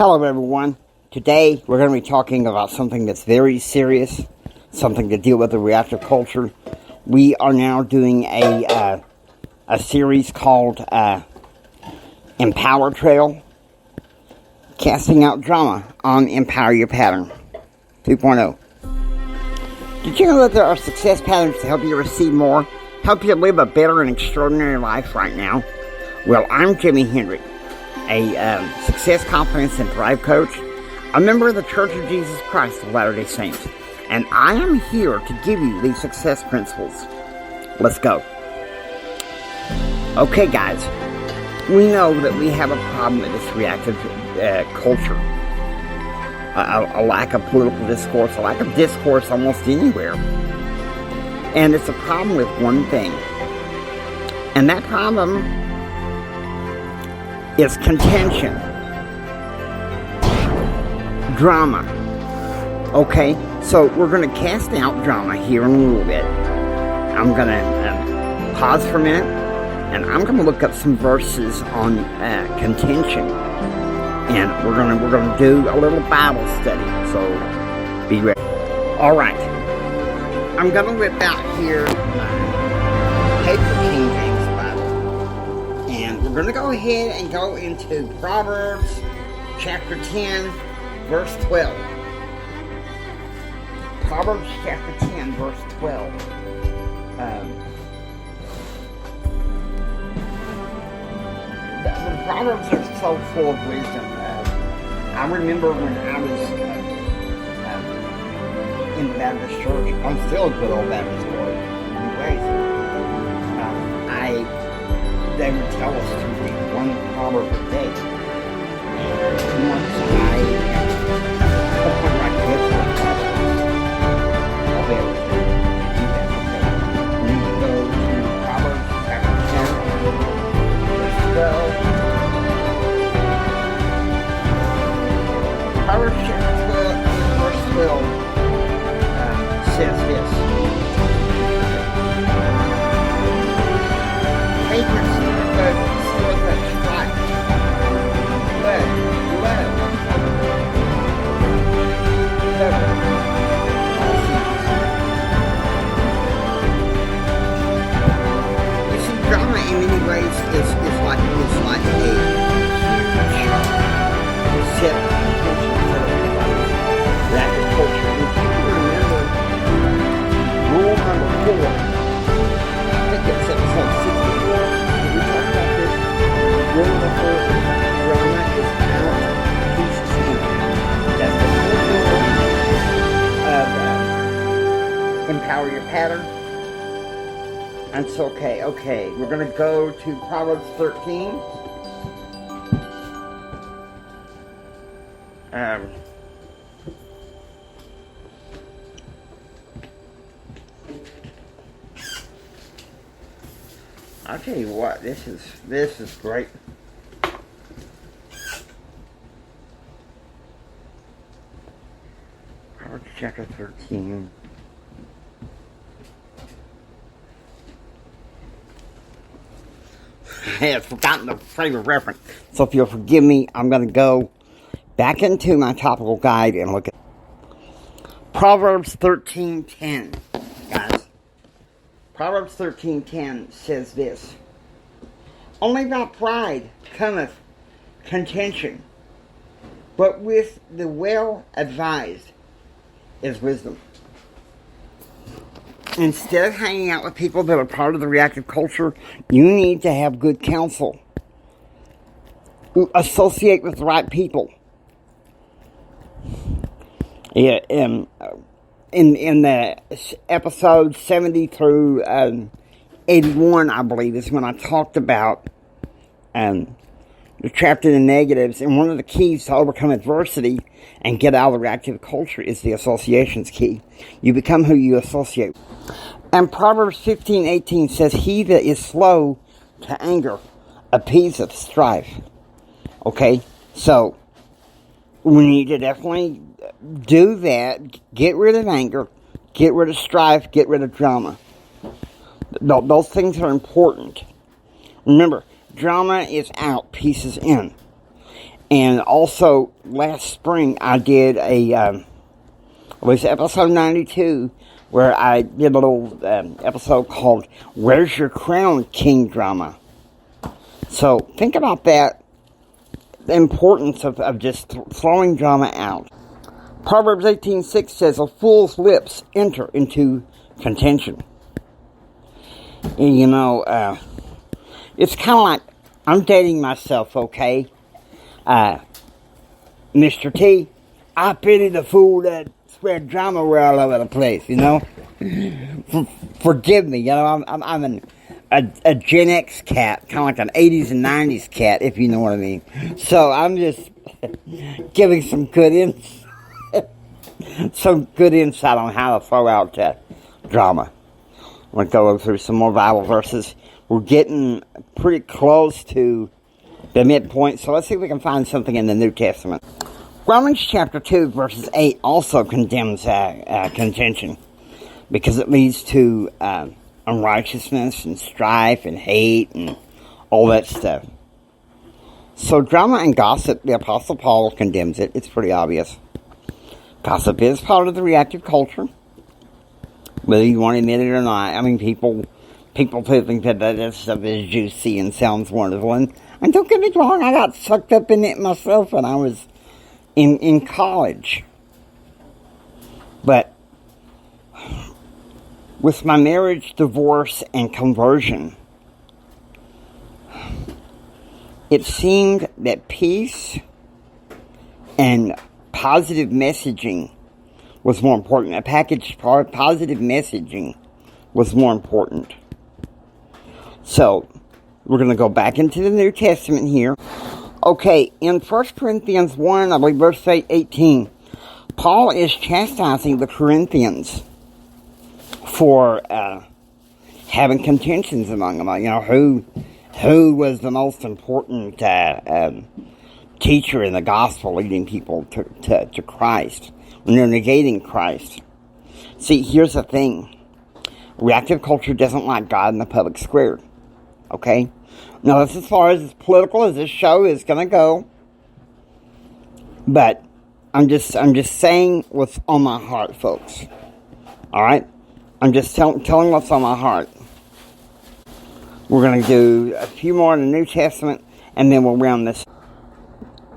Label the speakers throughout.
Speaker 1: Hello everyone. Today we're going to be talking about something that's very serious, something to deal with the reactive culture. We are now doing a series called Empower Trail, Casting Out Drama on Empower Your Pattern 2.0. Did you know that there are success patterns to help you receive more, help you live a better and extraordinary life right now? Well, I'm Jimmy Henry, a success, confidence, and thrive coach, a member of the Church of Jesus Christ of Latter-day Saints, and I am here to give you these success principles. Let's go. Okay, guys, we know that we have a problem with this reactive culture. A lack of political discourse, a lack of discourse almost anywhere. And it's a problem with one thing. And that problem is contention. Drama. Okay, so we're going to cast out drama here in a little bit. I'm going to pause for a minute, and I'm going to look up some verses on contention. And we're gonna do a little Bible study, so be ready. All right, I'm gonna whip out here my paper King James Bible, and we're gonna go ahead and go into Proverbs chapter 10, verse 12. Proverbs chapter 10, verse 12. The Proverbs are so full of wisdom. I remember when I was in the Baptist church. I'm still a good old Baptist boy. Anyways, they would tell us to read one proverb a day. And once I put my kids on Proverbs, I'll be able to do that. Okay. We need to go to Proverbs chapter 10, verse 12. Proverbs chapter 12, verse 12 says this: Patience storeth up strife, but love all things. You see, drama in many ways is like a huge set. Rule number 4, I think it's episode 64, we talked about this. Rule number 4 is drama is out, peace is in. That's the rule of Empower Your Pattern. And so, okay, we're going to go to Proverbs 13. I'll tell you what, this is great. Proverbs chapter 13. I had forgotten the frame of reference. So if you'll forgive me, I'm going to go back into my topical guide and look at Proverbs 13:10, guys. Proverbs 13:10 says this: Only by pride cometh contention, but with the well-advised is wisdom. Instead of hanging out with people that are part of the reactive culture, you need to have good counsel. Associate with the right people. Yeah, in the episode 70 through 81, I believe, is when I talked about the trapped in the negatives. And one of the keys to overcome adversity and get out of the reactive culture is the associations key. You become who you associate. And Proverbs 15:18 says, He that is slow to anger appeaseth strife. Okay, so we need to definitely do that. Get rid of anger, get rid of strife, get rid of drama. Those things are important. Remember, drama is out, peace is in. And also, last spring, I did it was episode 92, where I did a little episode called Where's Your Crown, King Drama? So, think about that, the importance of just throwing drama out. Proverbs 18:6 says, a fool's lips enter into contention. And, you know, it's kind of like, I'm dating myself, okay? Mr. T, I pity the fool that spread drama all over the place, you know? Forgive me, you know, I'm a Gen X cat, kind of like an 80s and 90s cat, if you know what I mean. So I'm just giving some good insight on how to throw out drama. I'm going to go through some more Bible verses. We're getting pretty close to the midpoint, so let's see if we can find something in the New Testament. Romans chapter 2, verses 8 also condemns contention, because it leads to unrighteousness and strife and hate and all that stuff. So drama and gossip, the Apostle Paul condemns it. It's pretty obvious. Gossip is part of the reactive culture, whether you want to admit it or not. I mean, people think that stuff is juicy and sounds wonderful. And don't get me wrong, I got sucked up in it myself when I was in college. But with my marriage, divorce, and conversion, it seemed that peace and positive messaging was more important. A package for positive messaging was more important. So, we're going to go back into the New Testament here. Okay, in 1 Corinthians 1, I believe verse 18, Paul is chastising the Corinthians for having contentions among them. You know, who was the most important teacher in the gospel leading people to Christ when they're negating Christ. See, here's the thing. Reactive culture doesn't like God in the public square. Okay? Now, that's as far as political as this show is going to go. But I'm just saying what's on my heart, folks. Alright? I'm just telling what's on my heart. We're going to do a few more in the New Testament, and then we'll round this.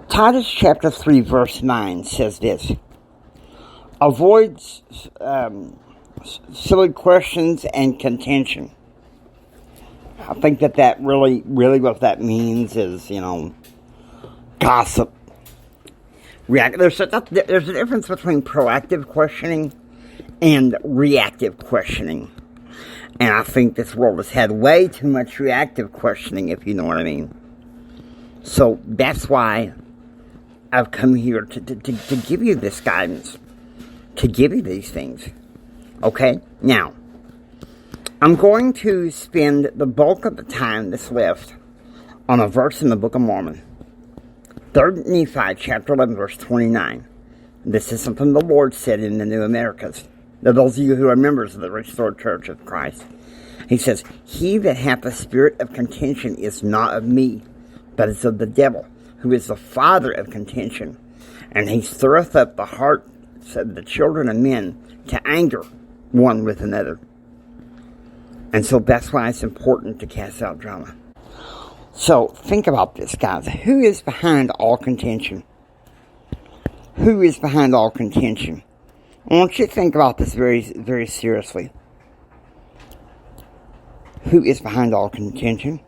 Speaker 1: Titus chapter 3, verse 9 says this. Avoid silly questions and contention. I think that really what that means is, you know, gossip. There's a difference between proactive questioning and reactive questioning. And I think this world has had way too much reactive questioning, if you know what I mean. So that's why I've come here to give you this guidance, to give you these things. Okay? Now, I'm going to spend the bulk of the time that's left on a verse in the Book of Mormon. 3 Nephi chapter 11, verse 29. This is something the Lord said in the New Americas. Now, those of you who are members of the Restored Church of Christ. He says, He that hath the spirit of contention is not of me, but is of the devil, who is the father of contention. And he stirreth up the hearts of the children of men to anger one with another. And so that's why it's important to cast out drama. So, think about this, guys. Who is behind all contention? Who is behind all contention? I want you to think about this very, very seriously. Who is behind all contention?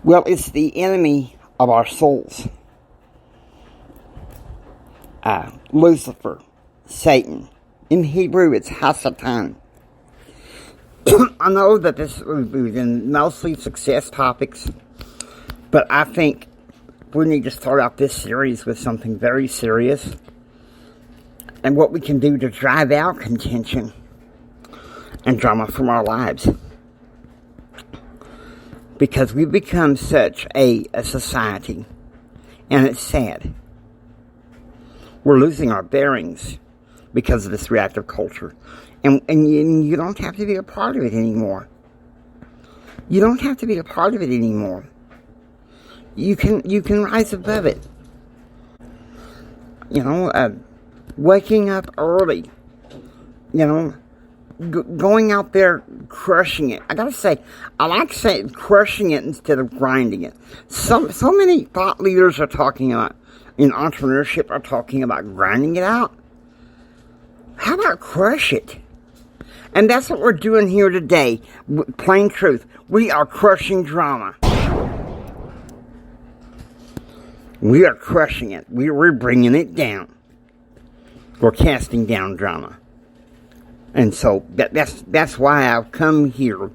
Speaker 1: Well, it's the enemy of our souls. Lucifer, Satan. In Hebrew, it's Hasatan. I know that we've been mostly success topics, but I think we need to start out this series with something very serious and what we can do to drive out contention and drama from our lives. Because we've become such a society, and it's sad. We're losing our bearings because of this reactive culture. And you don't have to be a part of it anymore. You don't have to be a part of it anymore. you can rise above it. Waking up early, going out there crushing it. I gotta say, I like saying crushing it instead of grinding it. So many thought leaders are talking about, in entrepreneurship, are talking about grinding it out. How about crush it? And that's what we're doing here today. Plain truth. We are crushing drama. We are crushing it. We're bringing it down. We're casting down drama. And so that's why I've come here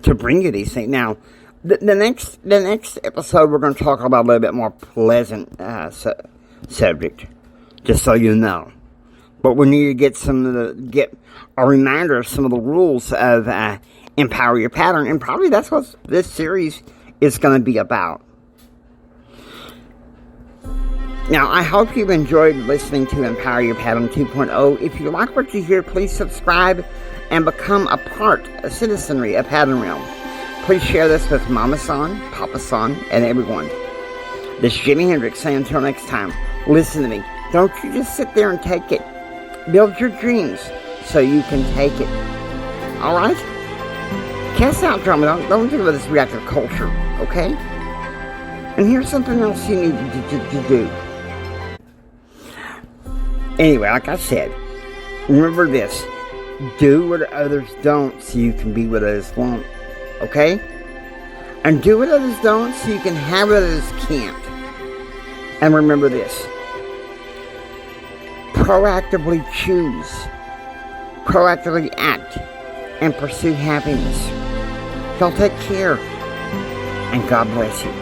Speaker 1: to bring you these things. Now, the next episode, we're going to talk about a little bit more pleasant subject, just so you know. But we need to get a reminder of some of the rules of Empower Your Pattern, and probably that's what this series is going to be about. Now, I hope you've enjoyed listening to Empower Your Pattern 2.0. If you like what you hear, please subscribe and become a citizenry of Pattern Realm. Please share this with Mama San, Papa San, and everyone. This is Jimi Hendrix saying until next time, listen to me. Don't you just sit there and take it. Build your dreams so you can take it. Alright? Cast out drama. Don't think about this reactive culture, okay? And here's something else you need to do. Anyway, like I said, remember this. Do what others don't so you can be what others won't. Okay? And do what others don't so you can have what others can't. And remember this. Proactively choose. Proactively act. And pursue happiness. Y'all take care. And God bless you.